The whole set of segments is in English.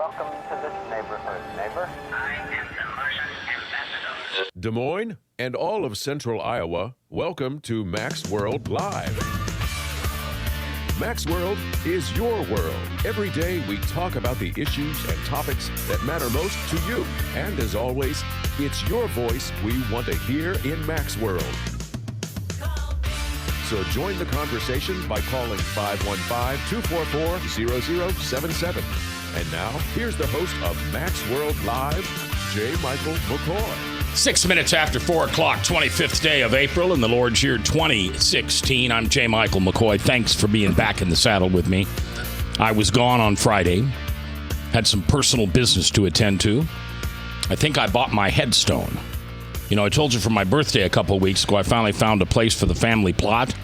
Welcome to this neighborhood, neighbor. I am the Martian ambassador. Des Moines and all of central Iowa, welcome to Max World Live. Max World is your world. Every day we talk about the issues and topics that matter most to you. And as always, it's your voice we want to hear in Max World. So join the conversation by calling 515-244-0077. And now, here's the host of Max World Live, J. Michael McCoy. 6 minutes after 4 o'clock, 25th day of April in the Lord's year 2016. I'm J. Michael McCoy. Thanks for being back in the saddle with me. I was gone on Friday. Had some personal business to attend to. I think I bought my headstone. You know, I told you for my birthday a couple of weeks ago, I finally found a place for the family plot.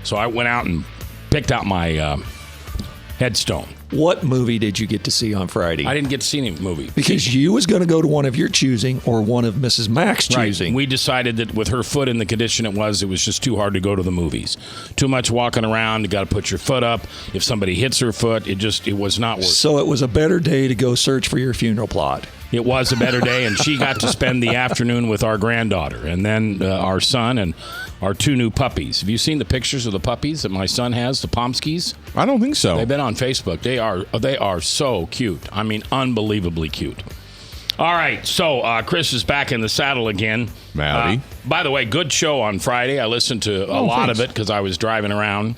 So I went out and picked out my headstone. What movie did you get to see on Friday? I didn't get to see any movie. Because you was going to go to one of your choosing or one of Mrs. Mack's choosing. Right. We decided that with her foot in the condition it was just too hard to go to the movies. Too much walking around. You got to put your foot up. If somebody hits her foot, it was not worth it. So it was a better day to go search for your funeral plot. It was a better day, and she got to spend the afternoon with our granddaughter, and then our son and our two new puppies. Have you seen the pictures of the puppies that my son has, the Pomskis? I don't think so. They've been on Facebook. They are so cute. I mean, unbelievably cute. All right, so Chris is back in the saddle again. Howdy. By the way, good show on Friday. I listened to a lot of it because I was driving around.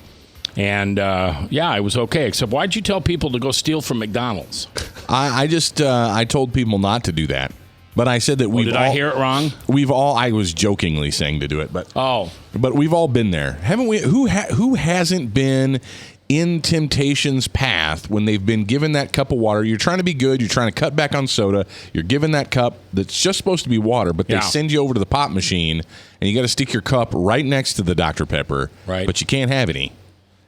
And, yeah, it was okay. Except why'd you tell people to go steal from McDonald's? I told people not to do that. But I said that I hear it wrong? I was jokingly saying to do it. But we've all been there. Haven't we? Who hasn't been in temptation's path when they've been given that cup of water? You're trying to be good. You're trying to cut back on soda. You're given that cup that's just supposed to be water, but they send you over to the pop machine, and you got to stick your cup right next to the Dr. Pepper. Right. But you can't have any.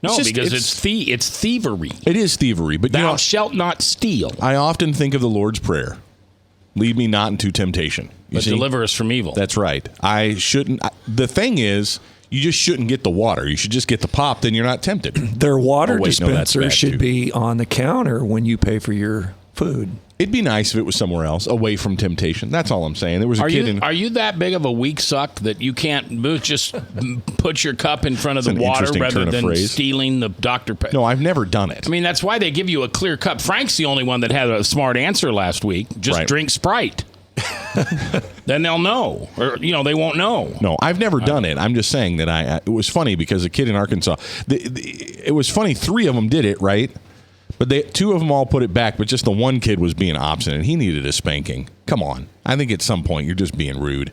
No, because it's thievery. It is thievery. But Thou shalt not steal. I often think of the Lord's Prayer. Lead me not into temptation. But deliver us from evil. That's right. I shouldn't. The thing is, you just shouldn't get the water. You should just get the pop, then you're not tempted. Their water dispenser should be on the counter when you pay for your food. It'd be nice if it was somewhere else, away from temptation. That's all I'm saying. There was a kid Are you that big of a weak suck that you can't just put your cup in front of the water rather than stealing the Dr. Pepper? No, I've never done it. I mean, that's why they give you a clear cup. Frank's the only one that had a smart answer last week. Just drink Sprite. Then they'll know. Or, they won't know. No, I've never done it. I'm just saying that it was funny because a kid in Arkansas, it was funny, 3 of them did it, right? But 2 of them all put it back, but just the one kid was being obstinate. He needed a spanking. Come on. I think at some point you're just being rude.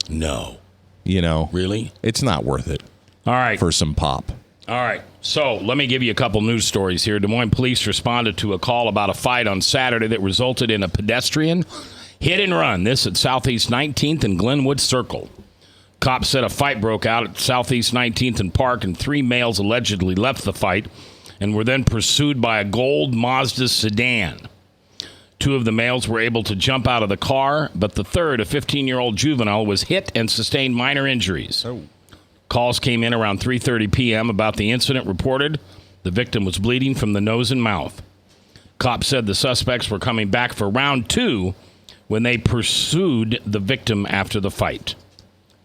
No. Really? It's not worth it. All right. For some pop. All right. So let me give you a couple news stories here. Des Moines police responded to a call about a fight on Saturday that resulted in a pedestrian hit and run. This at Southeast 19th and Glenwood Circle. Cops said a fight broke out at Southeast 19th and Park, and 3 males allegedly left the fight and were then pursued by a gold Mazda sedan. 2 of the males were able to jump out of the car, but the third, a 15-year-old juvenile, was hit and sustained minor injuries. Calls came in around 3:30 p.m. about the incident. Reported the victim was bleeding from the nose and mouth. Cops said the suspects were coming back for round 2 when they pursued the victim after the fight.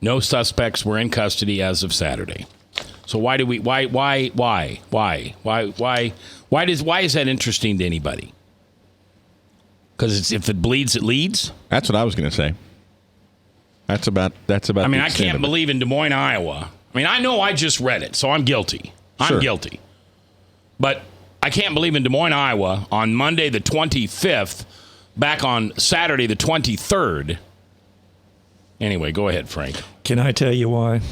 No suspects were in custody as of Saturday. So why is that interesting to anybody? Because if it bleeds, it leads? That's what I was going to say. That's about. I mean, I can't believe in Des Moines, Iowa. I mean, I know I just read it, so I'm guilty. I'm guilty. But I can't believe in Des Moines, Iowa, on Monday the 25th, back on Saturday the 23rd. Anyway, go ahead, Frank. Can I tell you why?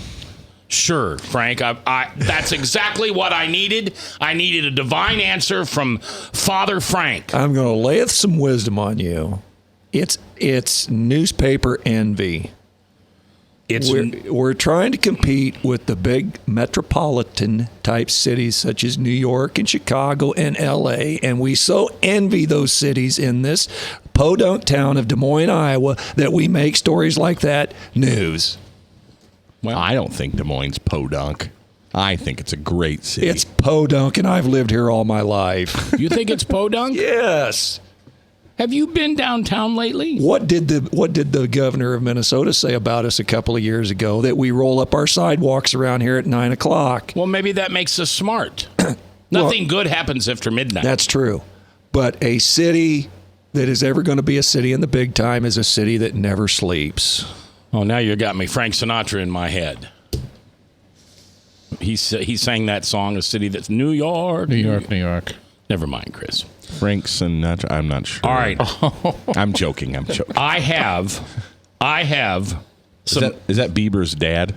Sure, Frank. That's exactly what I needed. I needed a divine answer from Father Frank. I'm going to lay some wisdom on you. It's newspaper envy. We're trying to compete with the big metropolitan type cities such as New York and Chicago and L.A., and we so envy those cities in this podunk town of Des Moines, Iowa, that we make stories like that news. Well, I don't think Des Moines podunk. I think it's a great city. It's podunk, and I've lived here all my life. You think it's podunk? Yes. Have you been downtown lately? What did the governor of Minnesota say about us a couple of years ago? That we roll up our sidewalks around here at 9 o'clock. Well, maybe that makes us smart. Nothing good happens after midnight. That's true. But a city that is ever going to be a city in the big time is a city that never sleeps. Oh, now you got me Frank Sinatra in my head. He sang that song, A City That's New York. New York. Never mind, Chris. Frank Sinatra. I'm not sure. All right. I'm joking. I have some. Is that Bieber's dad?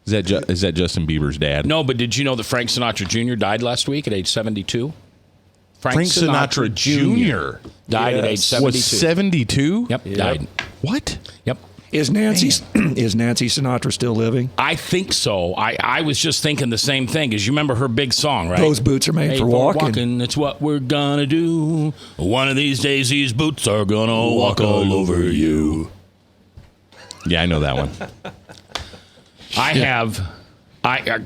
Is that Justin Bieber's dad? No, but did you know that Frank Sinatra Jr. died last week at age 72? Frank Sinatra Jr. died at age 72. Was 72? Yep, died. What? Yep. Is Nancy Sinatra still living? I think so. I was just thinking the same thing, because you remember her big song, right? Those boots are made for walking. It's what we're gonna do. One of these days, these boots are gonna walk all over you. Yeah, I know that one.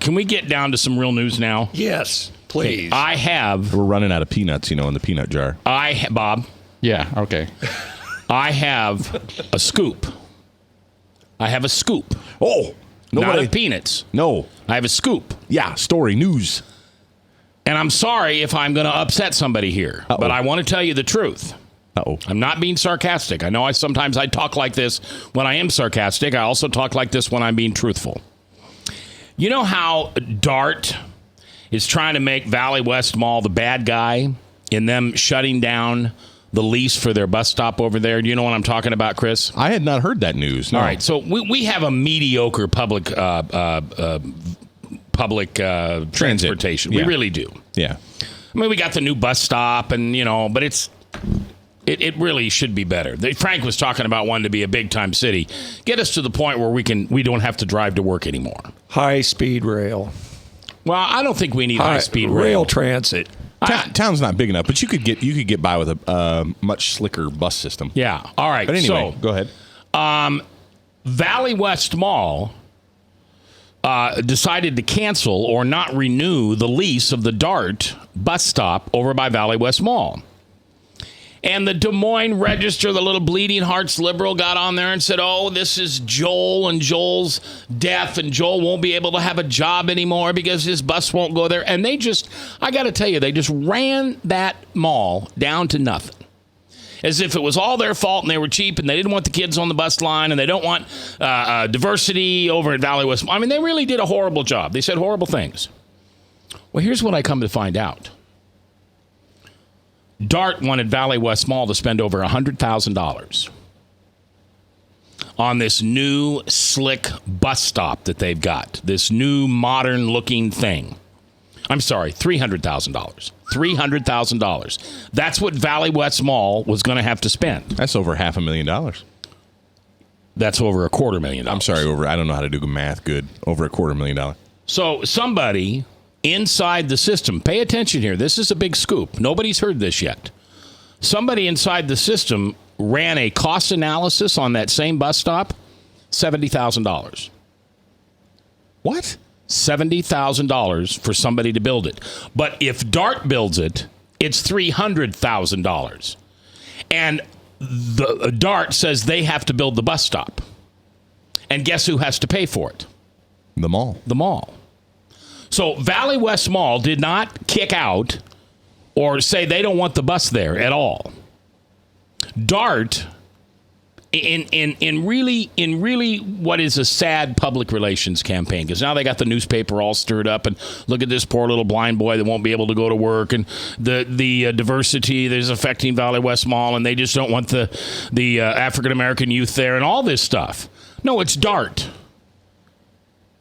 Can we get down to some real news now? Yes, please. We're running out of peanuts, in the peanut jar. Bob. Yeah, okay. I have a scoop. Oh, Not of peanuts. No. I have a scoop. Yeah, story, news. And I'm sorry if I'm going to upset somebody here, but I want to tell you the truth. Uh-oh. I'm not being sarcastic. I know sometimes I talk like this when I am sarcastic. I also talk like this when I'm being truthful. You know how DART is trying to make Valley West Mall the bad guy in them shutting down the lease for their bus stop over there? Do you know what I'm talking about, Chris? I had not heard that news. No. All right, so we have a mediocre public transportation. Yeah. We really do. Yeah. I mean, we got the new bus stop, and but it really should be better. Frank was talking about wanting to be a big time city. Get us to the point where we don't have to drive to work anymore. High speed rail. Well, I don't think we need high speed rail transit. Town's not big enough, but you could get by with a much slicker bus system. Yeah. All right. But anyway, go ahead. Valley West Mall decided to cancel or not renew the lease of the DART bus stop over by Valley West Mall. And the Des Moines Register, the little bleeding hearts liberal, got on there and said, oh, this is Joel, and Joel's deaf, and Joel won't be able to have a job anymore because his bus won't go there. And I got to tell you, they just ran that mall down to nothing. As if it was all their fault and they were cheap and they didn't want the kids on the bus line and they don't want diversity over at Valley West. I mean, they really did a horrible job. They said horrible things. Well, here's what I come to find out. DART wanted Valley West Mall to spend over $100,000 on this new slick bus stop that they've got, this new modern looking thing. I'm sorry, $300,000. $300,000. That's what Valley West Mall was going to have to spend. That's over $500,000. That's over $250,000. I'm sorry, I don't know how to do math good. Over $250,000. So somebody inside the system, pay attention here. This is a big scoop. Nobody's heard this yet. Somebody inside the system ran a cost analysis on that same bus stop, $70,000. What? $70,000 for somebody to build it. But if DART builds it, it's $300,000. And the DART says they have to build the bus stop. And guess who has to pay for it? The mall. The mall. So Valley West Mall did not kick out or say they don't want the bus there at all. DART, in really what is a sad public relations campaign, because now they got the newspaper all stirred up and look at this poor little blind boy that won't be able to go to work, and the diversity that is affecting Valley West Mall, and they just don't want the African American youth there and all this stuff. No, it's DART.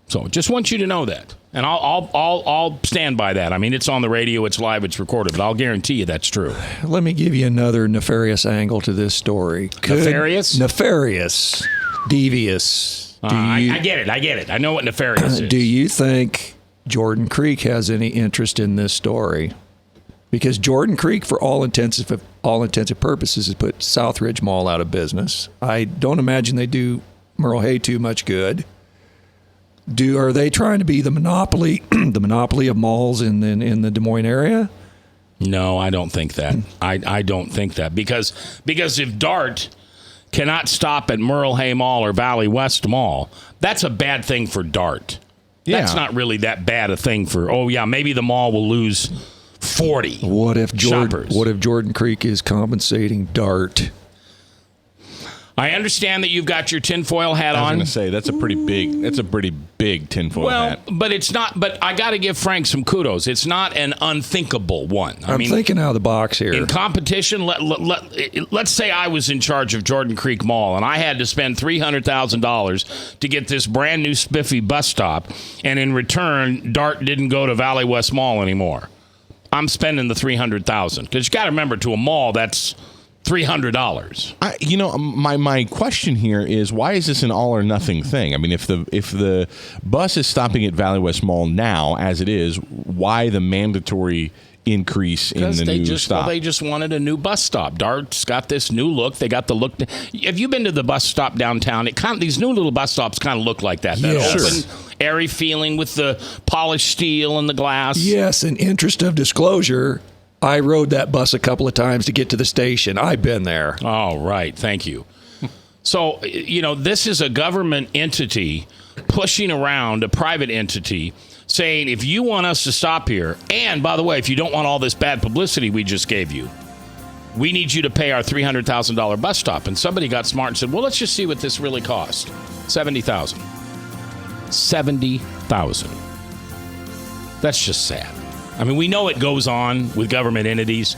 So just want you to know that. And I'll stand by that. I mean, it's on the radio, it's live, it's recorded, but I'll guarantee you that's true. Let me give you another nefarious angle to this story. Nefarious? Nefarious. Devious. I get it. I know what nefarious is. Do you think Jordan Creek has any interest in this story? Because Jordan Creek, for all intents and purposes, has put Southridge Mall out of business. I don't imagine they do Merle Hay too much good. Are they trying to be the monopoly of malls in the Des Moines area? No, I don't think that. I don't think that because if DART cannot stop at Merle Hay Mall or Valley West Mall, that's a bad thing for DART. Yeah. That's not really that bad a thing for, maybe the mall will lose 40 What if shoppers. What if Jordan Creek is compensating DART? I understand that you've got your tinfoil hat I was on. going to say that's a pretty big tinfoil hat. But it's not. But I got to give Frank some kudos. It's not an unthinkable one. I'm thinking out of the box here. In competition, let's say I was in charge of Jordan Creek Mall and I had to spend $300,000 to get this brand new spiffy bus stop, and in return, DART didn't go to Valley West Mall anymore. I'm spending the $300,000 because you got to remember, to a mall that's $300. My question here is, why is this an all or nothing thing? I mean, if the bus is stopping at Valley West Mall now, as it is, why the mandatory increase in the new stop? Well, they just wanted a new bus stop. DART's got this new look. They got the look. Have you been to the bus stop downtown? These new little bus stops kind of look like that. That open, airy feeling with the polished steel and the glass. Yes, in interest of disclosure, I rode that bus a couple of times to get to the station. I've been there. Oh, right. Thank you. So, this is a government entity pushing around a private entity saying, if you want us to stop here, and by the way, if you don't want all this bad publicity we just gave you, we need you to pay our $300,000 bus stop. And somebody got smart and said, well, let's just see what this really cost. $70,000. $70,000. That's just sad. I mean, we know it goes on with government entities,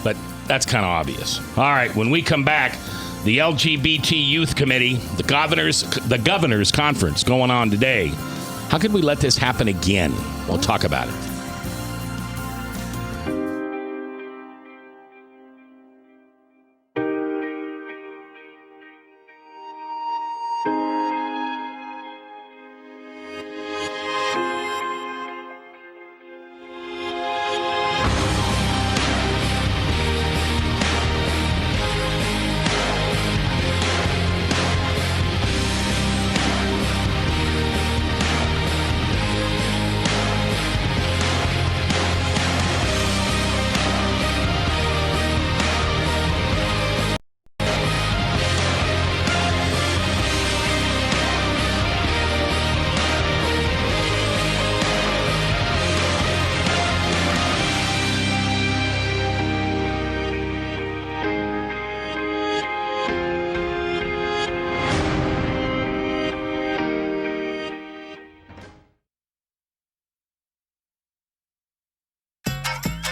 but that's kind of obvious. All right, when we come back, the LGBT Youth Committee, the governor's conference going on today. How could we let this happen again? We'll talk about it.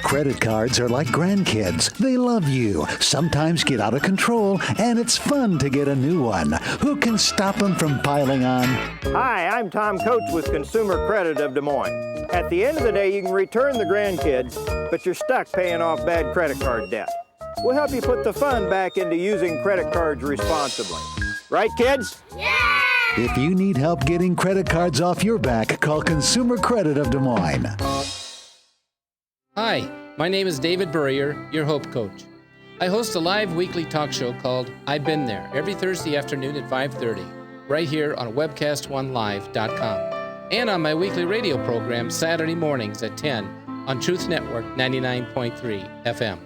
Credit cards are like grandkids. They love you, sometimes get out of control, and it's fun to get a new one. Who can stop them from piling on? Hi, I'm Tom Coates with Consumer Credit of Des Moines. At the end of the day, you can return the grandkids, but you're stuck paying off bad credit card debt. We'll help you put the fun back into using credit cards responsibly. Right, kids? Yeah! If you need help getting credit cards off your back, call Consumer Credit of Des Moines. Hi, my name is David Burrier, your Hope Coach. I host a live weekly talk show called I've Been There every Thursday afternoon at 5:30, right here on webcast1live.com, and on my weekly radio program Saturday mornings at 10 on Truth Network 99.3 FM.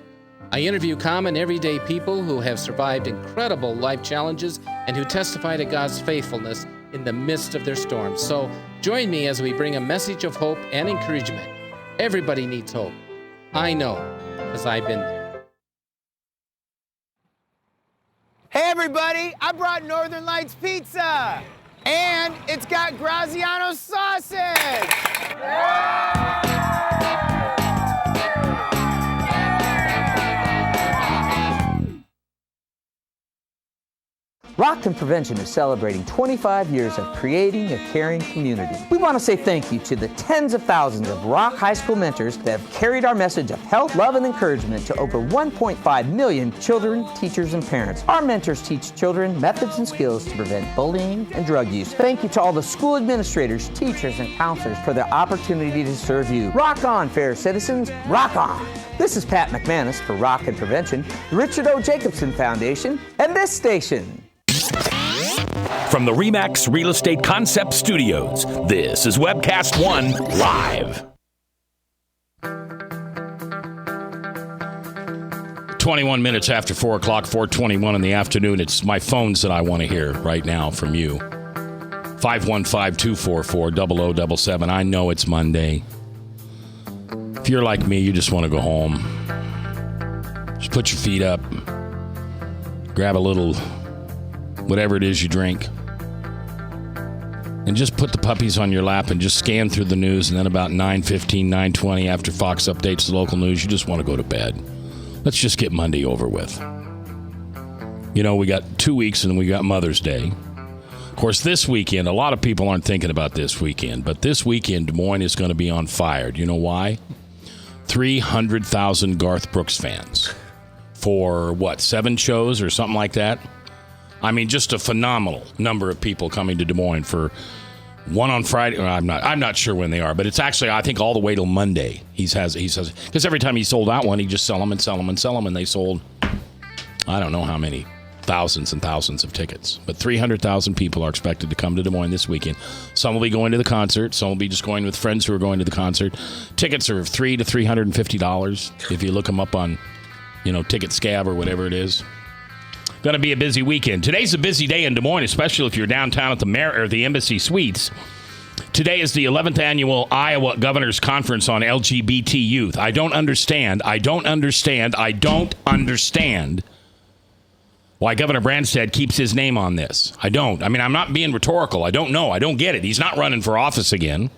I interview common everyday people who have survived incredible life challenges and who testify to God's faithfulness in the midst of their storms. So join me as we bring a message of hope and encouragement. Everybody needs hope. I know, because I've been there. Hey everybody, I brought Northern Lights Pizza! And it's got Graziano sausage! Rockton Prevention is celebrating 25 years of creating a caring community. We want to say thank you to the tens of thousands of Rock High School mentors that have carried our message of health, love, and encouragement to over 1.5 million children, teachers, and parents. Our mentors teach children methods and skills to prevent bullying and drug use. Thank you to all the school administrators, teachers, and counselors for their opportunity to serve you. Rock on, fair citizens, rock on! This is Pat McManus for Rockton Prevention, the Richard O. Jacobson Foundation, and this station. From the RE/MAX Real Estate Concept Studios, this is Webcast One Live. 21 minutes after 4 o'clock, 4:21 in the afternoon. It's my phones that I want to hear right now from you. 515-244-0077. I know it's Monday. If you're like me, you just want to go home. Just put your feet up. Grab a little, whatever it is you drink. And just put the puppies on your lap and just scan through the news. And then about 9:15, 9:20, after Fox updates the local news, you just want to go to bed. Let's just get Monday over with. You know, we got 2 weeks and we got Mother's Day. Of course, this weekend, a lot of people aren't thinking about this weekend, but this weekend, Des Moines is going to be on fire. Do you know why? 300,000 Garth Brooks fans for, 7 shows or something like that? I mean, just a phenomenal number of people coming to Des Moines for one on Friday. I'm not sure when they are, but it's actually, I think, all the way till Monday. He says, because every time he sold out one, he just sell them, and they sold, I don't know how many, thousands and thousands of tickets. But 300,000 people are expected to come to Des Moines this weekend. Some will be going to the concert. Some will be just going with friends who are going to the concert. Tickets are $300 to $350 if you look them up on, Ticket Scab or whatever it is. Going to be a busy weekend. Today's a busy day in Des Moines, especially if you're downtown at the Embassy Suites. Today is the 11th annual Iowa Governor's Conference on LGBT Youth. I don't understand why Governor Branstad keeps his name on this. I don't. I mean, I'm not being rhetorical. I don't know. I don't get it. He's not running for office again.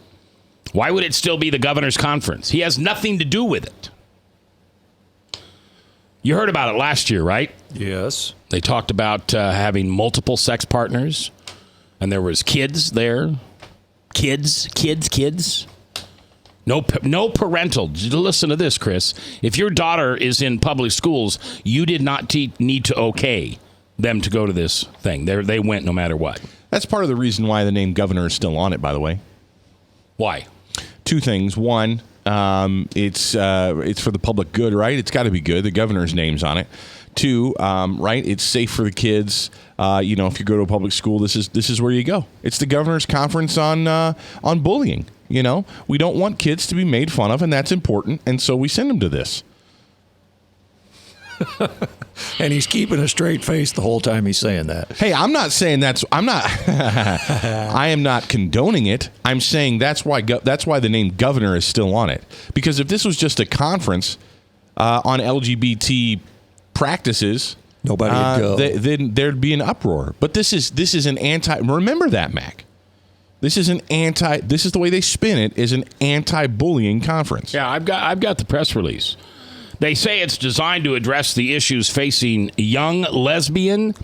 Why would it still be the Governor's Conference? He has nothing to do with it. You heard about it last year, right? Yes. They talked about having multiple sex partners, and there was kids there. Kids. No parental. Listen to this, Chris. If your daughter is in public schools, you did not need to okay them to go to this thing. They went no matter what. That's part of the reason why the name Governor is still on it, by the way. Why? 2 things. One, it's for the public good, right? It's got to be good. The governor's name's on it. 2, right? It's safe for the kids. If you go to a public school, this is where you go. It's the governor's conference on bullying. We don't want kids to be made fun of, and that's important. And so we send them to this. And he's keeping a straight face the whole time he's saying that. Hey, I'm not saying I am not condoning it. I'm saying that's why the name Governor is still on it. Because if this was just a conference on LGBT practices, nobody would go. Then there'd be an uproar. But this is an anti. Remember that, Mac. This is the way they spin it, is an anti-bullying conference. Yeah, I've got the press release. They say it's designed to address the issues facing young lesbian,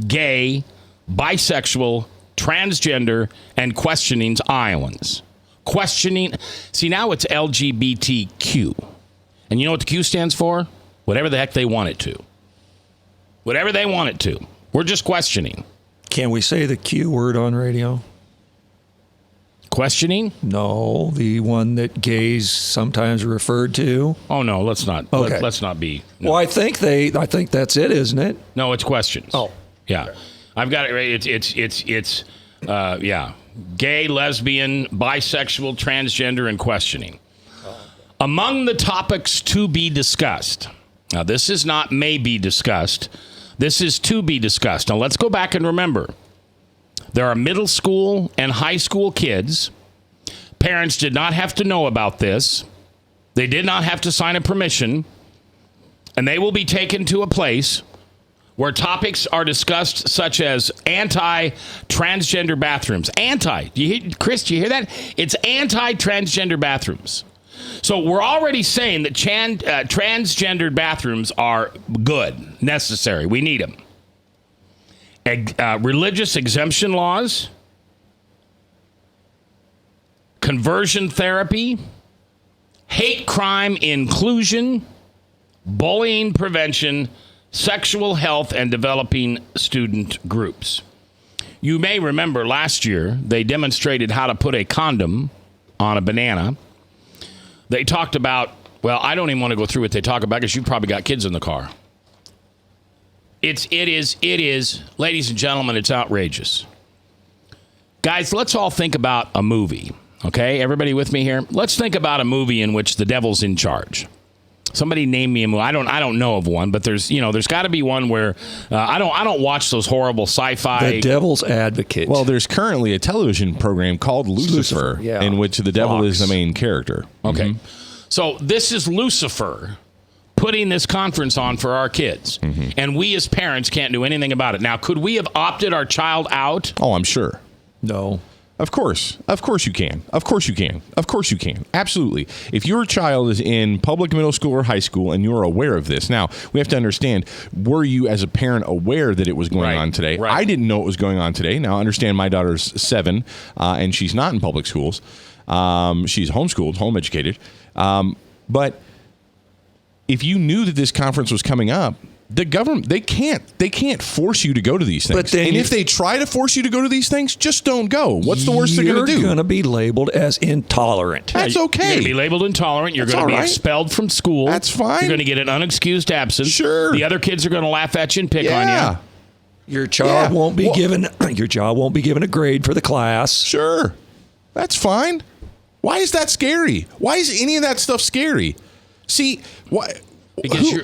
gay, bisexual, transgender, and questioning Iowans. See, now it's LGBTQ. And you know what the Q stands for? Whatever the heck they want it to. Whatever they want it to. We're just questioning. Can we say the Q word on radio? Questioning? No, the one that gays sometimes referred to. Oh no, let's not. Okay. Let's not be. No. Well, I think that's it, isn't it? No, it's questions. Oh, yeah, okay. I've got it right. It's gay, lesbian, bisexual, transgender, and questioning. Among the topics to be discussed. Now, this is not may be discussed. This is to be discussed. Now, let's go back and remember. There are middle school and high school kids. Parents did not have to know about this. They did not have to sign a permission. And they will be taken to a place where topics are discussed such as anti-transgender bathrooms. Chris, do you hear that? It's anti-transgender bathrooms. So we're already saying that transgendered bathrooms are good, necessary. We need them. Religious exemption laws, conversion therapy, hate crime inclusion, bullying prevention, sexual health, and developing student groups. You may remember last year they demonstrated how to put a condom on a banana. They talked about, well, I don't even want to go through what they talk about because you've probably got kids in the car. It is, ladies and gentlemen, it's outrageous. Guys, let's all think about a movie, okay? Everybody with me here? Let's think about a movie in which the devil's in charge. Somebody name me a movie. I don't know of one, but there's got to be one where I don't watch those horrible sci-fi. The Devil's Advocate. Well, there's currently a television program called Lucifer, in which the devil is the main character. Okay. Mhm. So this is Lucifer putting this conference on for our kids. And we as parents can't do anything about it. Now, could we have opted our child out? Oh, I'm sure. No. Of course you can. Of course you can. Absolutely. If your child is in public middle school or high school and you're aware of this, now we have to understand, were you as a parent aware that it was going on today? Right. I didn't know it was going on today. Now, I understand my daughter's 7 and she's not in public schools. She's homeschooled, home educated. But if you knew that this conference was coming up, the government, they can't force you to go to these things. But then and if they try to force you to go to these things, just don't go. What's the worst they're going to do? You're going to be labeled as intolerant. That's okay. You're going to be labeled intolerant. You're going to be expelled from school. That's fine. You're going to get an unexcused absence. Sure. The other kids are going to laugh at you and pick on you. Your child won't be given a grade for the class. Sure. That's fine. Why is that scary? Why is any of that stuff scary? See, why?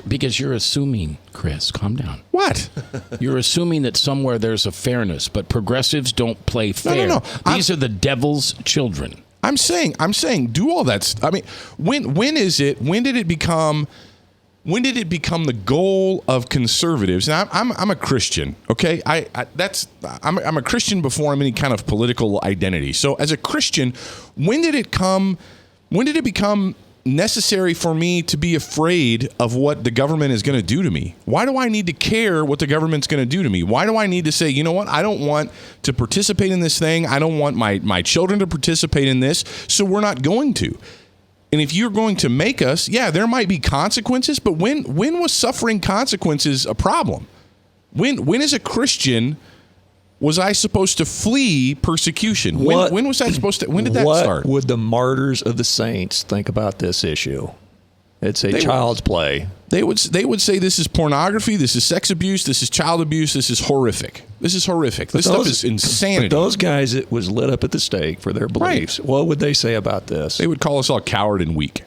Because you're assuming, Chris, calm down. What? You're assuming that somewhere there's a fairness, but progressives don't play fair. No. These are the devil's children. I'm saying, do all that. I mean, when did it become the goal of conservatives? Now, I'm a Christian, okay? I'm a Christian before I'm any kind of political identity. So, as a Christian, when did it become necessary for me to be afraid of what the government is going to do to me? Why do I need to care what the government's going to do to me? Why do I need to say, you know what, I don't want to participate in this thing. I don't want my children to participate in this, so we're not going to. And if you're going to make us, there might be consequences, but when was suffering consequences a problem? When as a Christian was I supposed to flee persecution? When was that supposed to? When did that start? What would the martyrs of the saints think about this issue? It's child's play. They would say this is pornography, this is sex abuse, this is child abuse, this is horrific. This stuff is insanity. But those guys, it was lit up at the stake for their beliefs. Right. What would they say about this? They would call us all coward and weak,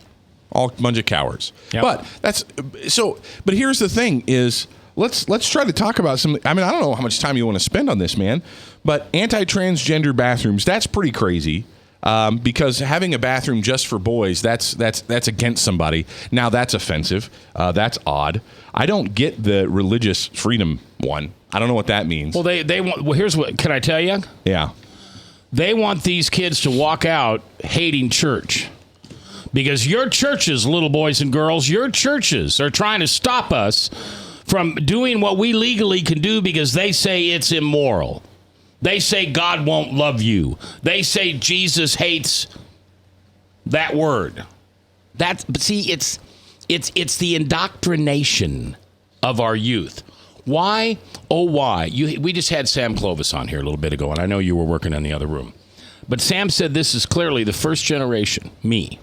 all a bunch of cowards. Yep. But here's the thing: is let's try to talk about some. I mean, I don't know how much time you want to spend on this, man. But anti-transgender bathrooms, that's pretty crazy. Because having a bathroom just for boys, that's against somebody. Now that's offensive. That's odd. I don't get the religious freedom one. I don't know what that means. Well, they want. Well, here's what. Can I tell you? Yeah. They want these kids to walk out hating church. Because your churches, little boys and girls, your churches are trying to stop us from doing what we legally can do because they say it's immoral. They say God won't love you. They say Jesus hates that word. But see, it's the indoctrination of our youth. Why? Oh, why? We just had Sam Clovis on here a little bit ago, and I know you were working in the other room. But Sam said this is clearly the first generation, me,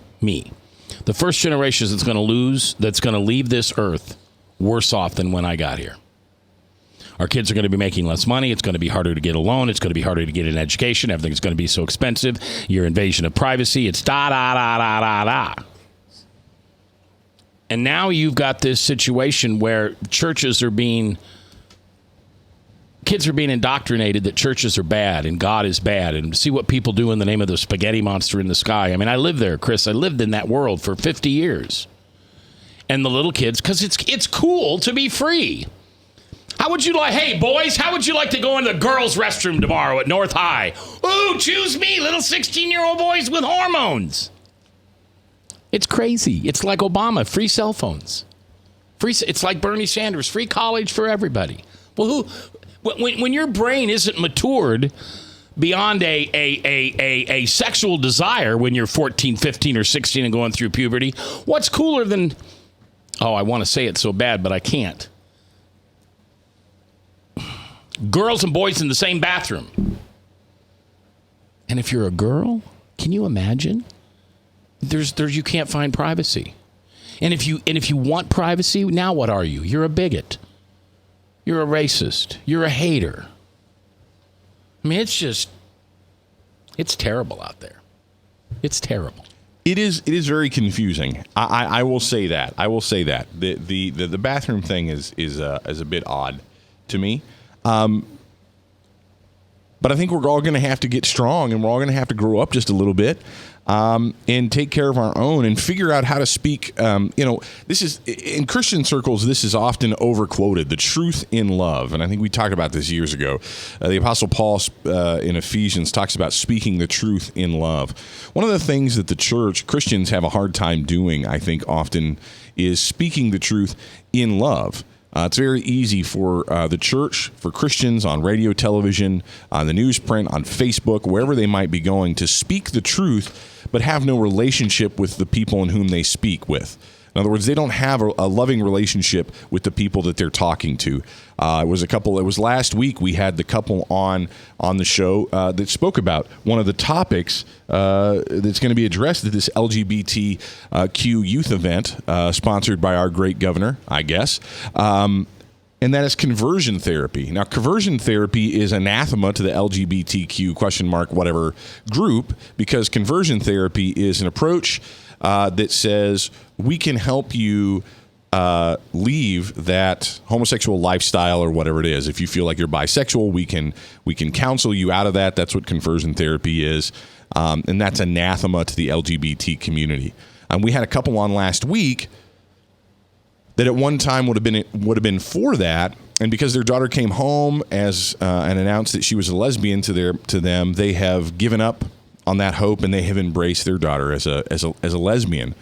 the first generation that's going to leave this earth worse off than when I got here. Our kids are going to be making less money. It's going to be harder to get a loan. It's going to be harder to get an education. Everything's going to be so expensive. Your invasion of privacy. It's da. And now you've got this situation where kids are being indoctrinated that churches are bad and God is bad. And see what people do in the name of the spaghetti monster in the sky. I mean, I lived there, Chris. I lived in that world for 50 years. And the little kids, because it's cool to be free. Hey, boys, how would you like to go into the girls' restroom tomorrow at North High? Ooh, choose me, little 16-year-old boys with hormones. It's crazy. It's like Obama, free cell phones. It's like Bernie Sanders, free college for everybody. Well, when your brain isn't matured beyond a sexual desire when you're 14, 15, or 16 and going through puberty, what's cooler than, I want to say it so bad, but I can't. Girls and boys in the same bathroom. And if you're a girl, can you imagine? There's you can't find privacy. And if you want privacy, now what are you? You're a bigot. You're a racist. You're a hater. I mean, it's terrible out there. It's terrible. It is very confusing. I will say that. The bathroom thing is a bit odd to me. But I think we're all going to have to get strong, and we're all going to have to grow up just a little bit, and take care of our own and figure out how to speak. This is in Christian circles. This is often overquoted: the truth in love. And I think we talked about this years ago. The Apostle Paul in Ephesians talks about speaking the truth in love. One of the things that the church Christians have a hard time doing, I think, often is speaking the truth in love. It's very easy for the church, for Christians on radio, television, on the newsprint, on Facebook, wherever they might be going, to speak the truth, but have no relationship with the people in whom they speak with. In other words, they don't have a loving relationship with the people that they're talking to. It was last week we had the couple on the show that spoke about one of the topics that's going to be addressed at this LGBTQ youth event sponsored by our great governor, I guess. And that is conversion therapy. Now, conversion therapy is anathema to the LGBTQ whatever group, because conversion therapy is an approach that says we can help you leave that homosexual lifestyle or whatever it is. If you feel like you're bisexual, we can counsel you out of that. That's what conversion therapy is, and that's anathema to the LGBT community. And we had a couple on last week that at one time would have been for that, and because their daughter came home and announced that she was a lesbian to them, they have given up on that hope, and they have embraced their daughter as a lesbian,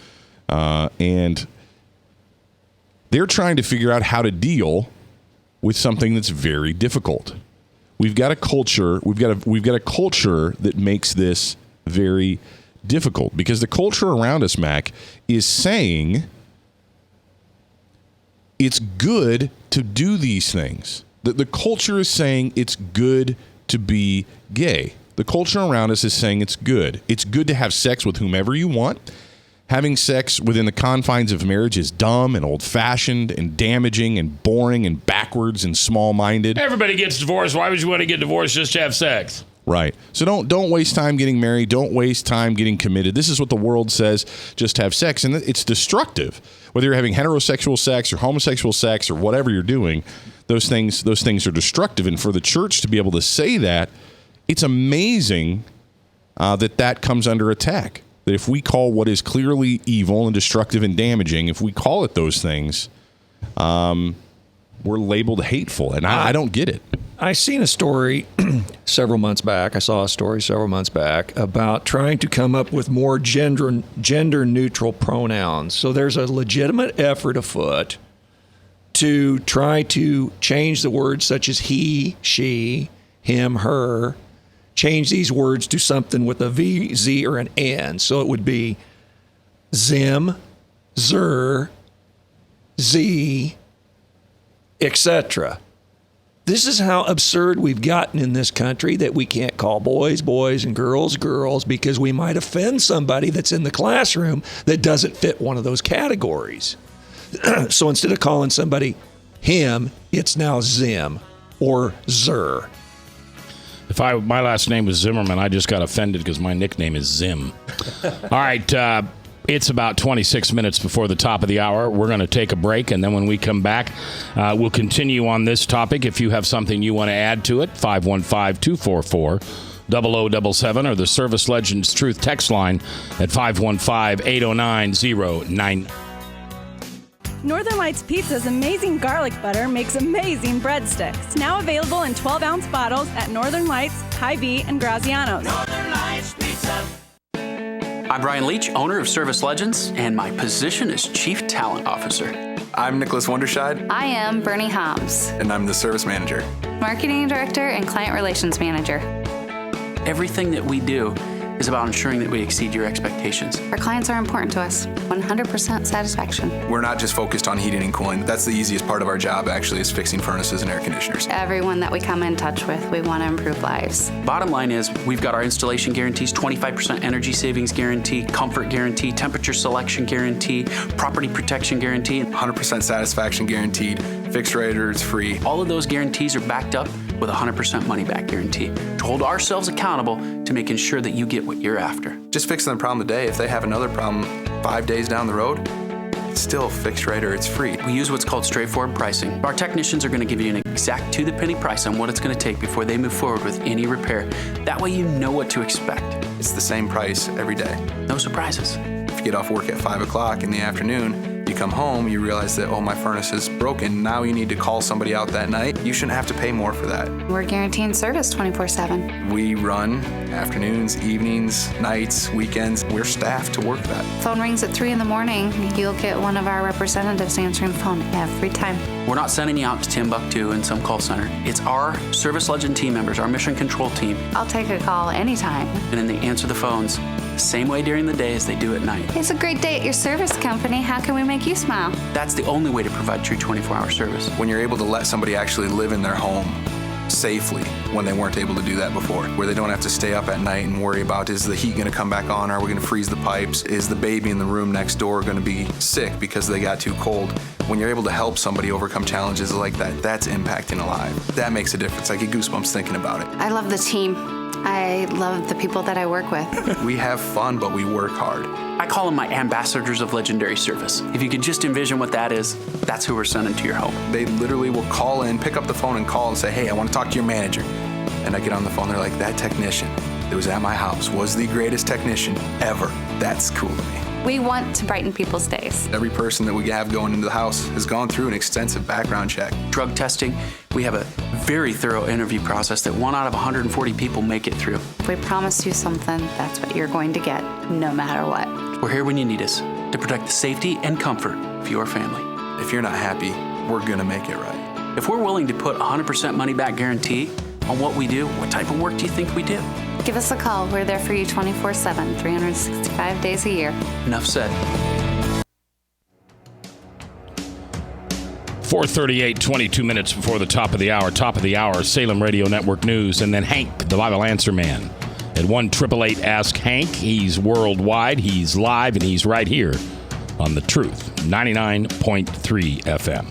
and they're trying to figure out how to deal with something that's very difficult. We've got a culture that makes this very difficult, because the culture around us, Mac, is saying it's good to do these things. The culture is saying it's good to be gay. The culture around us is saying it's good. It's good to have sex with whomever you want. Having sex within the confines of marriage is dumb and old-fashioned and damaging and boring and backwards and small-minded. Everybody gets divorced. Why would you want to get divorced just to have sex? Right. So don't waste time getting married. Don't waste time getting committed. This is what the world says, just have sex. And it's destructive. Whether you're having heterosexual sex or homosexual sex or whatever you're doing, those things are destructive. And for the church to be able to say that, it's amazing that comes under attack. That if we call what is clearly evil and destructive and damaging, if we call it those things, we're labeled hateful. And I don't get it. I seen a story several months back. I saw a story several months back about trying to come up with more gender-neutral pronouns. So there's a legitimate effort afoot to try to change the words such as he, she, him, her, change these words to something with a V, Z, or an N. So it would be Zim, Zer, Z, etc. This is how absurd we've gotten in this country, that we can't call boys, boys, and girls, girls, because we might offend somebody that's in the classroom that doesn't fit one of those categories. So instead of calling somebody him, it's now Zim or Zer. If my last name was Zimmerman, I just got offended because my nickname is Zim. All right, it's about 26 minutes before the top of the hour. We're going to take a break, and then when we come back, we'll continue on this topic. If you have something you want to add to it, 515-244-0077 or the Service Legends Truth text line at 515-809-09. Northern Lights Pizza's amazing garlic butter makes amazing breadsticks. Now available in 12-ounce bottles at Northern Lights, Hy-Vee, and Graziano's. Northern Lights Pizza. I'm Brian Leach, owner of Service Legends, and my position is Chief Talent Officer. I'm Nicholas Wonderscheid. I am Bernie Hobbs. And I'm the Service Manager. Marketing Director and Client Relations Manager. Everything that we do is about ensuring that we exceed your expectations. Our clients are important to us. 100% satisfaction. We're not just focused on heating and cooling. That's the easiest part of our job, actually, is fixing furnaces and air conditioners. Everyone that we come in touch with, we want to improve lives. Bottom line is, we've got our installation guarantees, 25% energy savings guarantee, comfort guarantee, temperature selection guarantee, property protection guarantee. 100% satisfaction guaranteed. Fixed rate or it's free. All of those guarantees are backed up with a 100% money-back guarantee to hold ourselves accountable to making sure that you get what you're after. Just fixing the problem today. If they have another problem 5 days down the road, it's still fixed right or it's free. We use what's called straightforward pricing. Our technicians are going to give you an exact to-the-penny price on what it's going to take before they move forward with any repair. That way you know what to expect. It's the same price every day. No surprises. If you get off work at 5 o'clock in the afternoon, you come home, you realize that, oh, my furnace is broken. Now you need to call somebody out that night. You shouldn't have to pay more for that. We're guaranteeing service 24/7. We run afternoons, evenings, nights, weekends. We're staffed to work that. Phone rings at 3 in the morning. You'll get one of our representatives answering the phone every time. We're not sending you out to Timbuktu in some call center. It's our Service Legend team members, our mission control team. I'll take a call anytime. And then they answer the phones the same way during the day as they do at night. It's a great day at your service company. How can we make you smile? That's the only way to provide true 24-hour service. When you're able to let somebody actually live in their home safely when they weren't able to do that before, where they don't have to stay up at night and worry about, is the heat going to come back on? Are we going to freeze the pipes? Is the baby in the room next door going to be sick because they got too cold? When you're able to help somebody overcome challenges like that, that's impacting a life. That makes a difference. I get goosebumps thinking about it. I love the team. I love the people that I work with. We have fun, but we work hard. I call them my ambassadors of legendary service. If you could just envision what that is, that's who we're sending to your home. They literally will call in, pick up the phone and call and say, hey, I want to talk to your manager. And I get on the phone, they're like, that technician that was at my house was the greatest technician ever. That's cool to me. We want to brighten people's days. Every person that we have going into the house has gone through an extensive background check. Drug testing, we have a very thorough interview process that 1 out of 140 people make it through. If we promise you something, that's what you're going to get, no matter what. We're here when you need us to protect the safety and comfort of your family. If you're not happy, we're going to make it right. If we're willing to put 100% money-back guarantee on what we do, what type of work do you think we do? Give us a call. We're there for you 24/7, 365 days a year. Enough said. 4:38, 22 minutes before the top of the hour. Top of the hour, Salem Radio Network News. And then Hank, the Bible Answer Man. At 1-888-ASK Hank. He's worldwide. He's live, and he's right here on The Truth, 99.3 FM.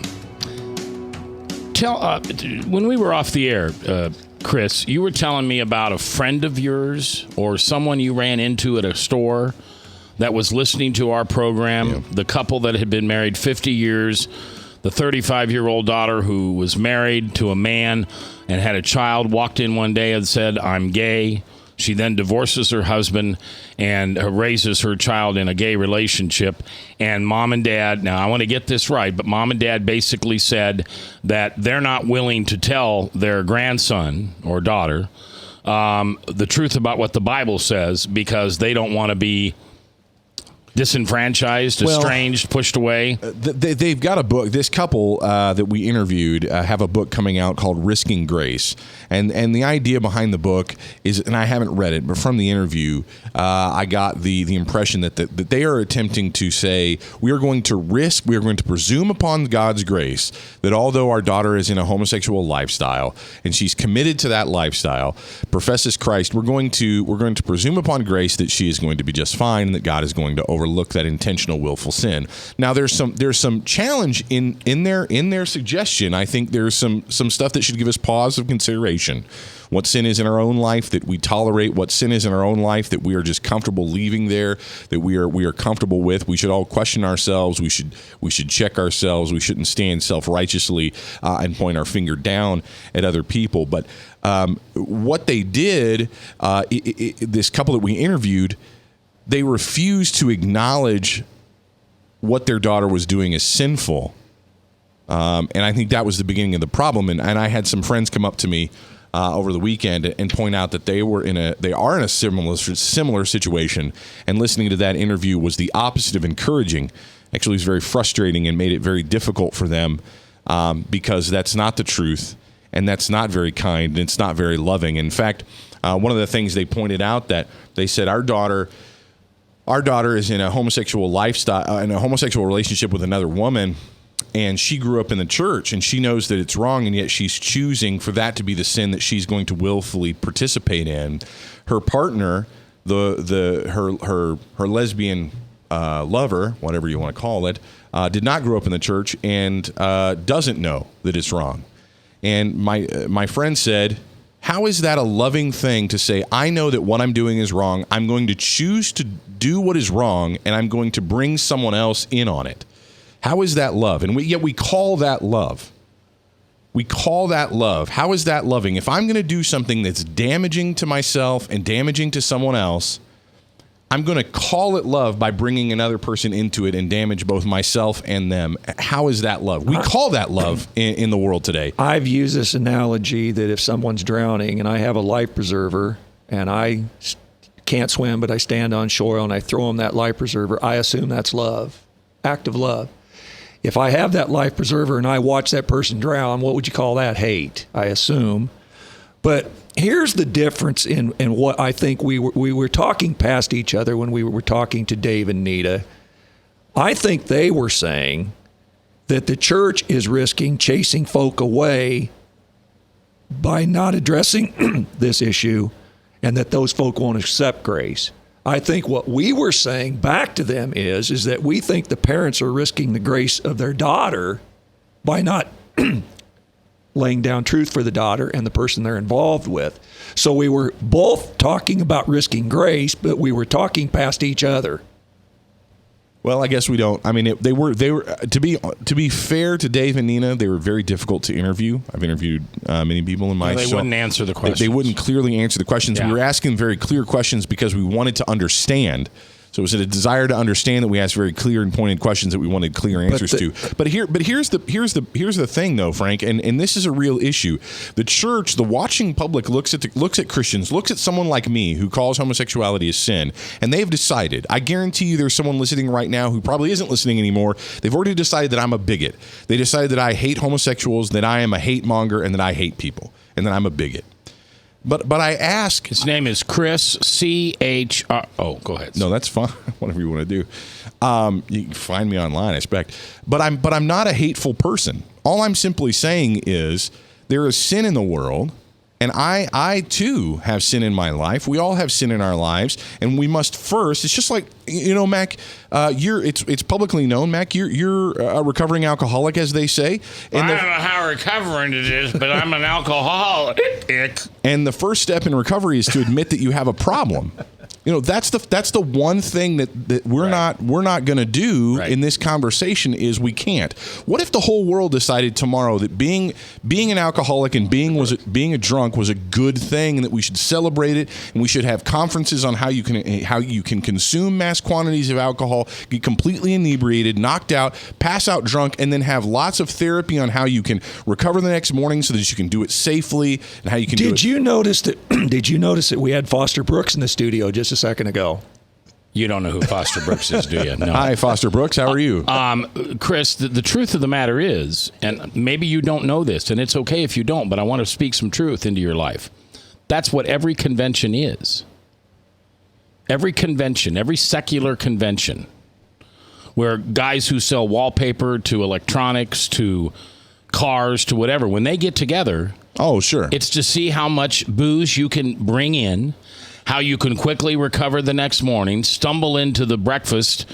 When we were off the air, Chris, you were telling me about a friend of yours or someone you ran into at a store that was listening to our program, yeah. The couple that had been married 50 years, the 35-year-old daughter who was married to a man and had a child, walked in one day and said, I'm gay. She then divorces her husband and raises her child in a gay relationship. And mom and dad, now I want to get this right, but mom and dad basically said that they're not willing to tell their grandson or daughter the truth about what the Bible says because they don't want to be disenfranchised, estranged, pushed away. They've got a book. This couple that we interviewed have a book coming out called Risking Grace. And the idea behind the book is, and I haven't read it, but from the interview, I got the impression that they are attempting to say, we are going to presume upon God's grace that although our daughter is in a homosexual lifestyle and she's committed to that lifestyle, professes Christ, we're going to presume upon grace that she is going to be just fine and that God is going to overlook that intentional willful sin. Now there's some challenge in their suggestion. I think there's some stuff that should give us pause of consideration. What sin is in our own life that we tolerate, what sin is in our own life that we are just comfortable leaving there, that we are comfortable with. We should all question ourselves. We should check ourselves. We shouldn't stand self-righteously and point our finger down at other people. But what they did, this couple that we interviewed, they refused to acknowledge what their daughter was doing as sinful. And I think that was the beginning of the problem. And I had some friends come up to me over the weekend and point out that they are in a similar situation. And listening to that interview was the opposite of encouraging. Actually, it was very frustrating and made it very difficult for them because that's not the truth. And that's not very kind. And it's not very loving. In fact, one of the things they pointed out that they said, our daughter is in a homosexual lifestyle, in a homosexual relationship with another woman, and she grew up in the church, and she knows that it's wrong, and yet she's choosing for that to be the sin that she's going to willfully participate in. Her partner, her lesbian lover, whatever you want to call it, did not grow up in the church and doesn't know that it's wrong. And my friend said, how is that a loving thing to say, I know that what I'm doing is wrong. I'm going to choose to do what is wrong, and I'm going to bring someone else in on it. How is that love? And yet we call that love. We call that love. How is that loving? If I'm going to do something that's damaging to myself and damaging to someone else, I'm going to call it love by bringing another person into it and damage both myself and them. How is that love? We call that love in the world today. I've used this analogy that if someone's drowning and I have a life preserver and I can't swim, but I stand on shore and I throw them that life preserver, I assume that's love, act of love. If I have that life preserver and I watch that person drown, what would you call that? Hate, I assume. But here's the difference in what I think we were talking past each other when we were talking to Dave and Nita. I think they were saying that the church is risking chasing folk away by not addressing this issue, and that those folk won't accept grace. I think what we were saying back to them is that we think the parents are risking the grace of their daughter by not laying down truth for the daughter and the person they're involved with. So we were both talking about risking grace, but we were talking past each other. Well, I guess we don't. I mean, they were to be fair to Dave and Nina, they were very difficult to interview. I've interviewed many people in my show. They wouldn't answer the questions. They wouldn't clearly answer the questions. Yeah. We were asking very clear questions because we wanted to understand. So it was a desire to understand that we asked very clear and pointed questions that we wanted clear answers to. But here's the thing though, Frank, and this is a real issue. The church, the watching public looks at Christians, looks at someone like me who calls homosexuality a sin, and they've decided. I guarantee you, there's someone listening right now who probably isn't listening anymore. They've already decided that I'm a bigot. They decided that I hate homosexuals, that I am a hate monger, and that I hate people, and that I'm a bigot. But I ask. His name is Chris C.H.R. Oh, go ahead. No, that's fine. Whatever you want to do. You can find me online, I expect. But I'm not a hateful person. All I'm simply saying is there is sin in the world, and I too have sin in my life. We all have sin in our lives, and we must first. It's just like, Mac. It's publicly known, Mac. You're a recovering alcoholic, as they say. And I don't know how recovering it is, but I'm an alcoholic. And the first step in recovery is to admit that you have a problem. That's the one thing that we're not going to do in this conversation is we can't. What if the whole world decided tomorrow that being an alcoholic and being a drunk was a good thing, and that we should celebrate it, and we should have conferences on how you can consume mass quantities of alcohol, get completely inebriated, knocked out, pass out drunk, and then have lots of therapy on how you can recover the next morning so that you can do it safely and how you can do it. Did you notice that we had Foster Brooks in the studio just a second ago? You don't know who Foster Brooks is, do you? No. Hi, Foster Brooks. How are you? Chris, the truth of the matter is, and maybe you don't know this, and it's okay if you don't, but I want to speak some truth into your life. That's what every convention is. Every convention, every secular convention, where guys who sell wallpaper to electronics to cars to whatever, when they get together, oh, sure, it's to see how much booze you can bring in, how you can quickly recover the next morning, stumble into the breakfast,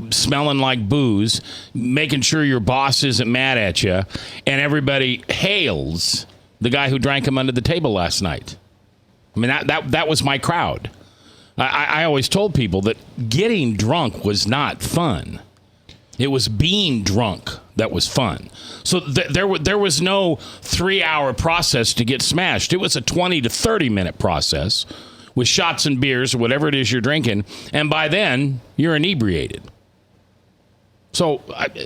smelling like booze, making sure your boss isn't mad at you, and everybody hails the guy who drank him under the table last night. I mean, that was my crowd. I always told people that getting drunk was not fun. It was being drunk that was fun. So there was no 3-hour process to get smashed. It was a 20 to 30-minute process with shots and beers or whatever it is you're drinking. And by then, you're inebriated. So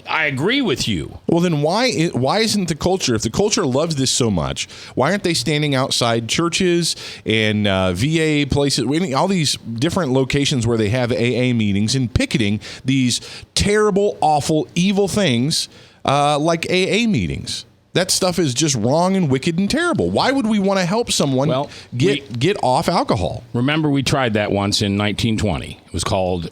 I agree with you. Well, then why isn't the culture, if the culture loves this so much, why aren't they standing outside churches and VA places, all these different locations where they have AA meetings and picketing these terrible, awful, evil things like AA meetings? That stuff is just wrong and wicked and terrible. Why would we want to help someone get off alcohol? Remember, we tried that once in 1920. It was called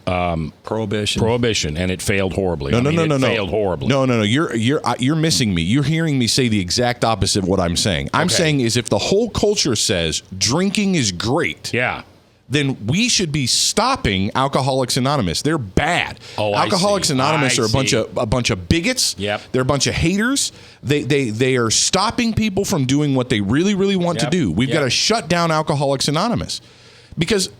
Prohibition, and it failed horribly. No. Failed horribly. No. You're missing me. You're hearing me say the exact opposite of what I'm saying. I'm saying is if the whole culture says drinking is great, yeah, then we should be stopping Alcoholics Anonymous. They're bad. Alcoholics Anonymous are a bunch of bigots. Yep. They're a bunch of haters. They are stopping people from doing what they really, really want to do. We've got to shut down Alcoholics Anonymous because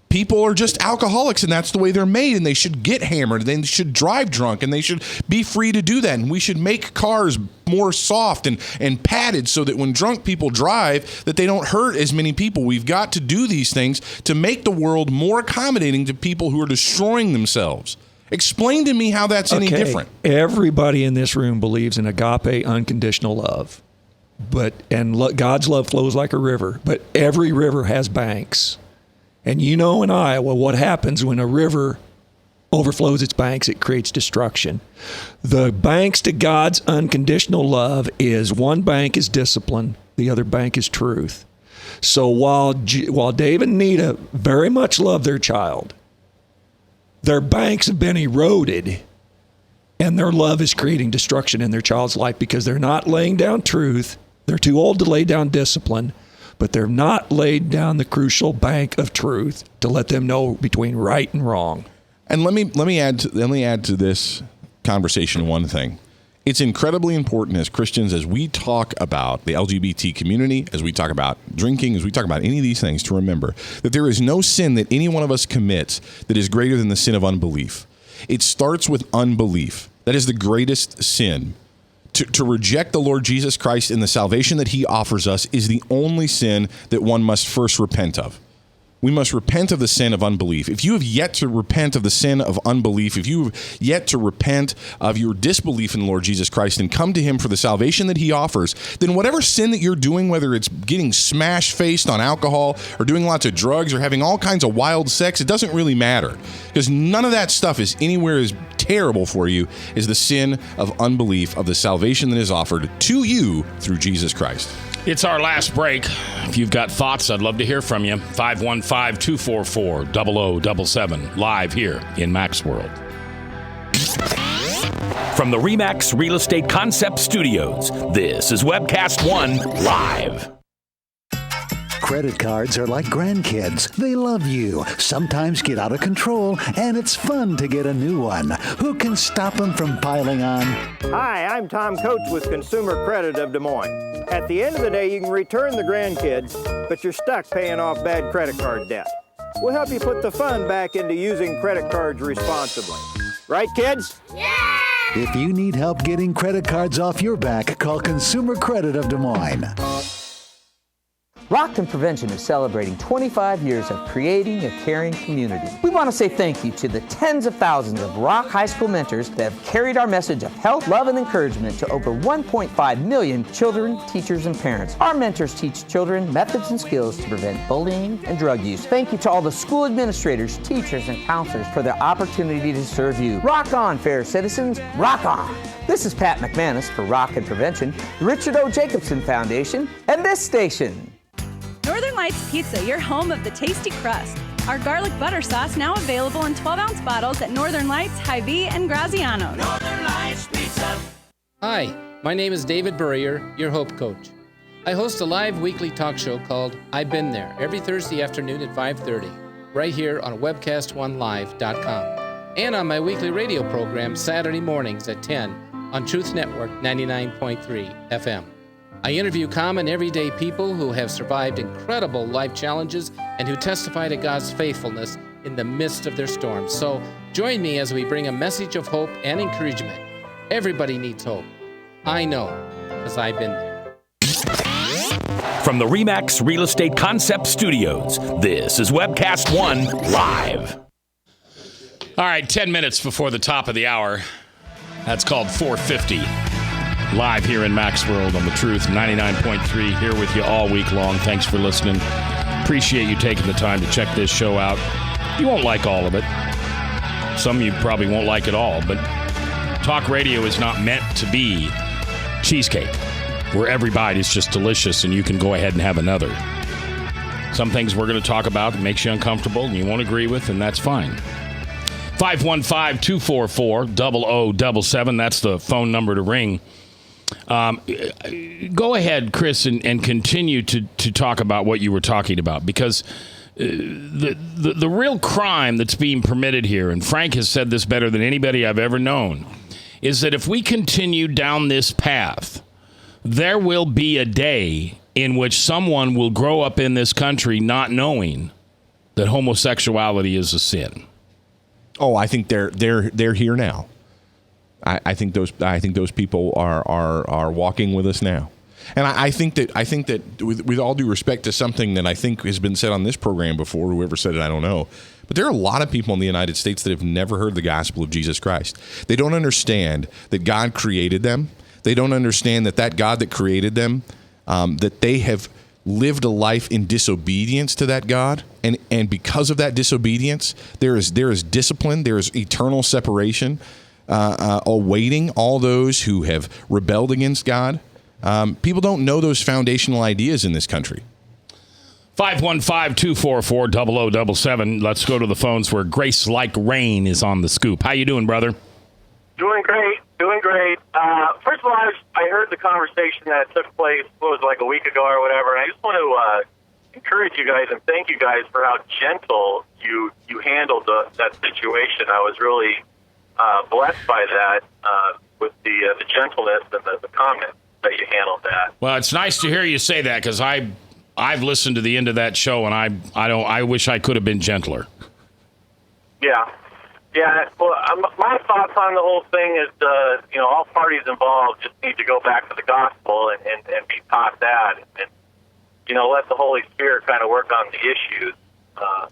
people are just alcoholics, and that's the way they're made, and they should get hammered. They should drive drunk, and they should be free to do that. And we should make cars more soft and padded so that when drunk people drive, that they don't hurt as many people. We've got to do these things to make the world more accommodating to people who are destroying themselves. Explain to me how that's any different. Everybody in this room believes in agape, unconditional love. God's love flows like a river, but every river has banks. And in Iowa, what happens when a river overflows its banks, it creates destruction. The banks to God's unconditional love is one bank is discipline, the other bank is truth. So while Dave and Nita very much love their child, their banks have been eroded, and their love is creating destruction in their child's life because they're not laying down truth. They're too old to lay down discipline. But they're not laid down the crucial bank of truth to let them know between right and wrong. And let me add to this conversation one thing. It's incredibly important as Christians, as we talk about the LGBT community, as we talk about drinking, as we talk about any of these things, to remember that there is no sin that any one of us commits that is greater than the sin of unbelief. It starts with unbelief. That is the greatest sin. To reject the Lord Jesus Christ and the salvation that he offers us is the only sin that one must first repent of. We must repent of the sin of unbelief. If you have yet to repent of the sin of unbelief, if you have yet to repent of your disbelief in the Lord Jesus Christ and come to him for the salvation that he offers, then whatever sin that you're doing, whether it's getting smash-faced on alcohol or doing lots of drugs or having all kinds of wild sex, it doesn't really matter because none of that stuff is anywhere as terrible for you as the sin of unbelief of the salvation that is offered to you through Jesus Christ. It's our last break. If you've got thoughts, I'd love to hear from you. 515-244-0077, live here in Mac's World. From the RE/MAX Real Estate Concept Studios, this is Webcast One Live. Credit cards are like grandkids. They love you, sometimes get out of control, and it's fun to get a new one. Who can stop them from piling on? Hi, I'm Tom Coach with Consumer Credit of Des Moines. At the end of the day, you can return the grandkids, but you're stuck paying off bad credit card debt. We'll help you put the fun back into using credit cards responsibly. Right, kids? Yeah! If you need help getting credit cards off your back, call Consumer Credit of Des Moines. Rockton Prevention is celebrating 25 years of creating a caring community. We want to say thank you to the tens of thousands of Rock High School mentors that have carried our message of health, love, and encouragement to over 1.5 million children, teachers, and parents. Our mentors teach children methods and skills to prevent bullying and drug use. Thank you to all the school administrators, teachers, and counselors for the opportunity to serve you. Rock on, fair citizens, rock on. This is Pat McManus for Rockton Prevention, the Richard O. Jacobson Foundation, and this station. Northern Lights Pizza, your home of the tasty crust. Our garlic butter sauce now available in 12-ounce bottles at Northern Lights, Hy-Vee, and Graziano's. Northern Lights Pizza. Hi, my name is David Burrier, your Hope Coach. I host a live weekly talk show called I've Been There every Thursday afternoon at 5:30, right here on webcastonelive.com, and on my weekly radio program Saturday mornings at 10 on Truth Network 99.3 FM. I interview common everyday people who have survived incredible life challenges and who testify to God's faithfulness in the midst of their storms. So join me as we bring a message of hope and encouragement. Everybody needs hope. I know, because I've been there. From the RE/MAX Real Estate Concept Studios, this is Webcast One Live. All right, 10 minutes before the top of the hour. That's called 450. Live here in Mac's World on The Truth, 99.3, here with you all week long. Thanks for listening. Appreciate you taking the time to check this show out. You won't like all of it. Some of you probably won't like it all, but talk radio is not meant to be cheesecake, where every bite is just delicious and you can go ahead and have another. Some things we're going to talk about that makes you uncomfortable and you won't agree with, and that's fine. 515-244-0077, that's the phone number to ring. Go ahead, Chris, and continue to talk about what you were talking about, because the real crime that's being permitted here, and Frank has said this better than anybody I've ever known, is that if we continue down this path, there will be a day in which someone will grow up in this country not knowing that homosexuality is a sin. Oh, I think they're here now. I think those people are walking with us now. And I think that with all due respect to something that I think has been said on this program before, whoever said it, I don't know. But there are a lot of people in the United States that have never heard the gospel of Jesus Christ. They don't understand that God created them. They don't understand that God that created them, that they have lived a life in disobedience to that God. And because of that disobedience, there is discipline, there is eternal separation awaiting all those who have rebelled against God. People don't know those foundational ideas in this country. 515-244-0077. Let's go to the phones where Grace Like Rain is on the scoop. How you doing, brother? Doing great. First of all, I heard the conversation that took place, like a week ago or whatever, and I just want to encourage you guys and thank you guys for how gentle you handled that situation. I was really blessed by that with the gentleness and the comments that you handled that. Well, it's nice to hear you say that because I've listened to the end of that show and I wish I could have been gentler. Yeah. Well, my thoughts on the whole thing is, all parties involved just need to go back to the gospel and be taught that, and let the Holy Spirit kind of work on the issues. I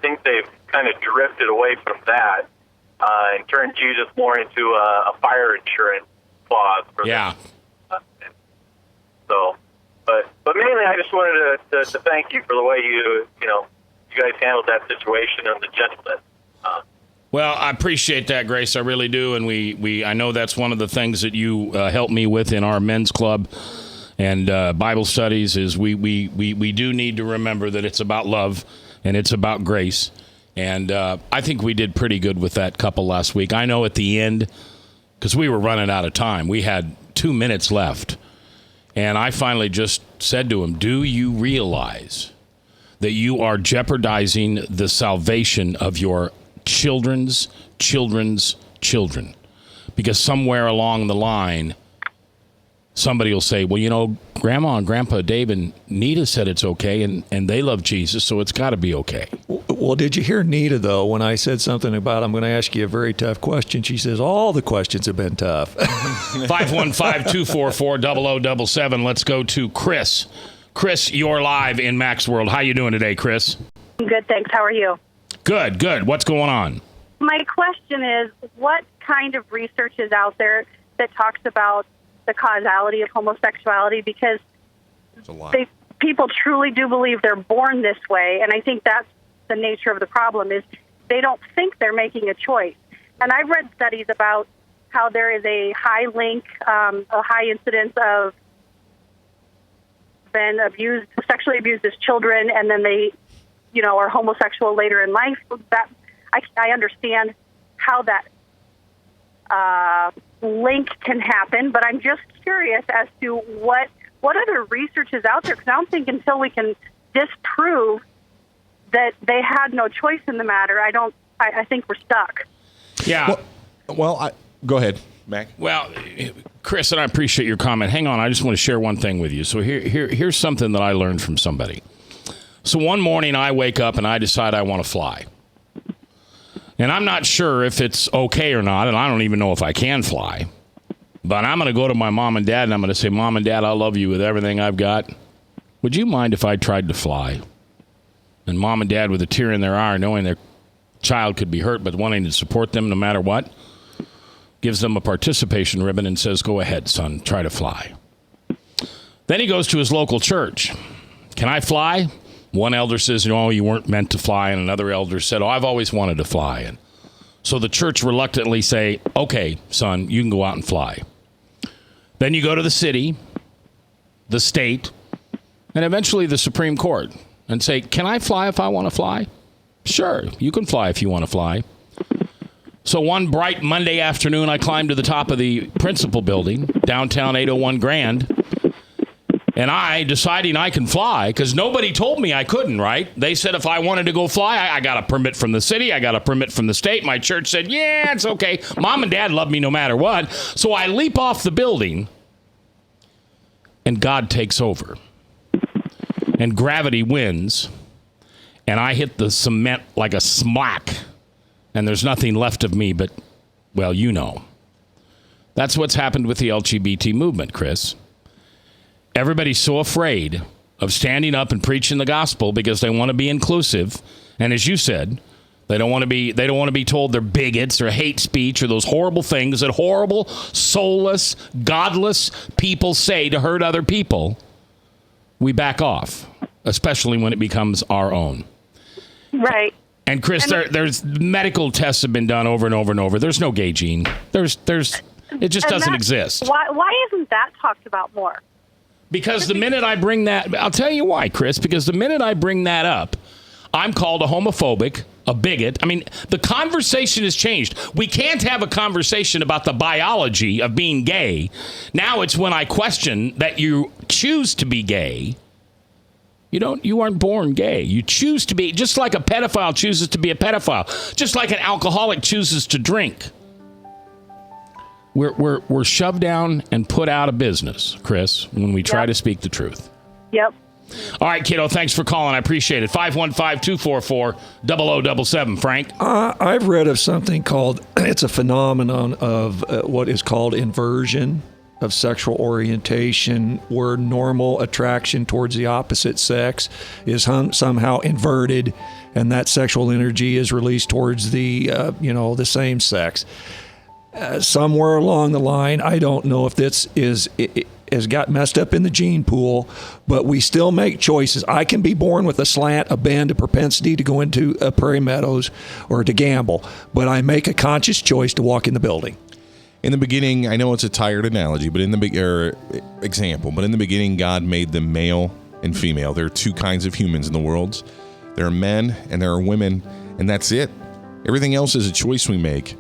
think they've kind of drifted away from that and turned Jesus more into a fire insurance clause. Yeah. But mainly, I just wanted to thank you for the way you guys handled that situation and the gentleness. Well, I appreciate that, Grace. I really do, and I know that's one of the things that you help me with in our men's club and Bible studies. Is we do need to remember that it's about love and it's about grace, and I think we did pretty good with that couple last week. I know at the end, because we were running out of time, we had 2 minutes left, and I finally just said to him, "Do you realize that you are jeopardizing the salvation of your children's children? Because somewhere along the line, somebody will say, well, Grandma and Grandpa Dave and Nita said it's okay, and they love Jesus, so it's got to be okay." Well, did you hear Nita, though, when I said something about, I'm going to ask you a very tough question? She says, all the questions have been tough. 515-244-0077. Let's go to Chris. Chris, you're live in Mac's World. How you doing today, Chris? Good, thanks. How are you? Good. What's going on? My question is, what kind of research is out there that talks about the causality of homosexuality? Because people truly do believe they're born this way, and I think that's the nature of the problem, is they don't think they're making a choice. And I've read studies about how there is a high link, a high incidence of been sexually abused as children, and then they are homosexual later in life. That I understand how that link can happen, but I'm just curious as to what other research is out there, because I don't think until we can disprove that they had no choice in the matter, I think we're stuck. Yeah. Well, go ahead, Mac. Well, Chris, and I appreciate your comment. Hang on, I just want to share one thing with you. So here's something that I learned from somebody. So one morning I wake up and I decide I want to fly. And I'm not sure if it's okay or not, and I don't even know if I can fly. But I'm going to go to my mom and dad and I'm going to say, Mom and Dad, I love you with everything I've got. Would you mind if I tried to fly? And Mom and Dad, with a tear in their eye, knowing their child could be hurt but wanting to support them no matter what, gives them a participation ribbon and says, go ahead, son, try to fly. Then he goes to his local church. Can I fly? One elder says, no, you weren't meant to fly. And another elder said, I've always wanted to fly. And so the church reluctantly say, okay, son, you can go out and fly. Then you go to the city, the state, and eventually the Supreme Court and say, can I fly if I want to fly? Sure, you can fly if you want to fly. So one bright Monday afternoon, I climbed to the top of the principal building, downtown 801 Grand, And I deciding I can fly, because nobody told me I couldn't, right? They said if I wanted to go fly, I got a permit from the city. I got a permit from the state. My church said, yeah, it's okay. Mom and Dad love me no matter what. So I leap off the building, and God takes over. And gravity wins. And I hit the cement like a smack. And there's nothing left of me but, well, you know. That's what's happened with the LGBT movement, Chris. Everybody's so afraid of standing up and preaching the gospel because they want to be inclusive. And as you said, they don't want to be told they're bigots or hate speech or those horrible things that horrible, soulless, godless people say to hurt other people. We back off, especially when it becomes our own. Right. And Chris, there's medical tests have been done over and over and over. There's no gay gene. It just doesn't exist. Why isn't that talked about more? Because the minute I bring that, I'll tell you why, Chris, because the minute I bring that up, I'm called a homophobic, a bigot. I mean, the conversation has changed. We can't have a conversation about the biology of being gay. Now it's when I question that you choose to be gay. You aren't born gay. You choose to be, just like a pedophile chooses to be a pedophile, just like an alcoholic chooses to drink. We're shoved down and put out of business, Chris, when we try to speak the truth. Yep. All right, kiddo, thanks for calling. I appreciate it. 515-244-0077. Frank? I've read of something called, it's a phenomenon of what is called inversion of sexual orientation, where normal attraction towards the opposite sex is somehow inverted, and that sexual energy is released towards the same sex. Somewhere along the line, I don't know if this has got messed up in the gene pool, but we still make choices. I can be born with a slant, a bend, a propensity to go into Prairie Meadows or to gamble, but I make a conscious choice to walk in the building. In the beginning, I know it's a tired analogy, but in the beginning, God made them male and female. There are two kinds of humans in the world. There are men and there are women, and that's it. Everything else is a choice we make.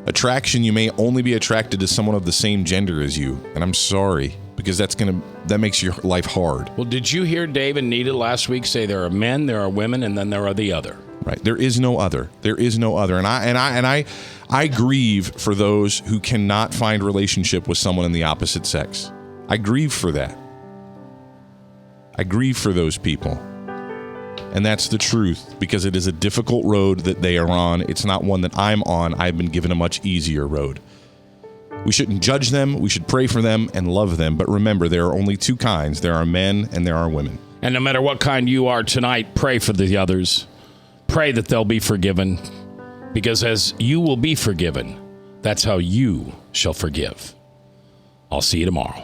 Attraction, you may only be attracted to someone of the same gender as you, and I'm sorry, because that makes your life hard. Well, did you hear Dave and Nita last week say there are men, there are women, and then there are the other? Right. There is no other. There is no other. And I grieve for those who cannot find relationship with someone in the opposite sex. I grieve for that. I grieve for those people. And that's the truth, because it is a difficult road that they are on. It's not one that I'm on. I've been given a much easier road. We shouldn't judge them. We should pray for them and love them. But remember, there are only two kinds. There are men and there are women. And no matter what kind you are tonight, pray for the others. Pray that they'll be forgiven. Because as you will be forgiven, that's how you shall forgive. I'll see you tomorrow.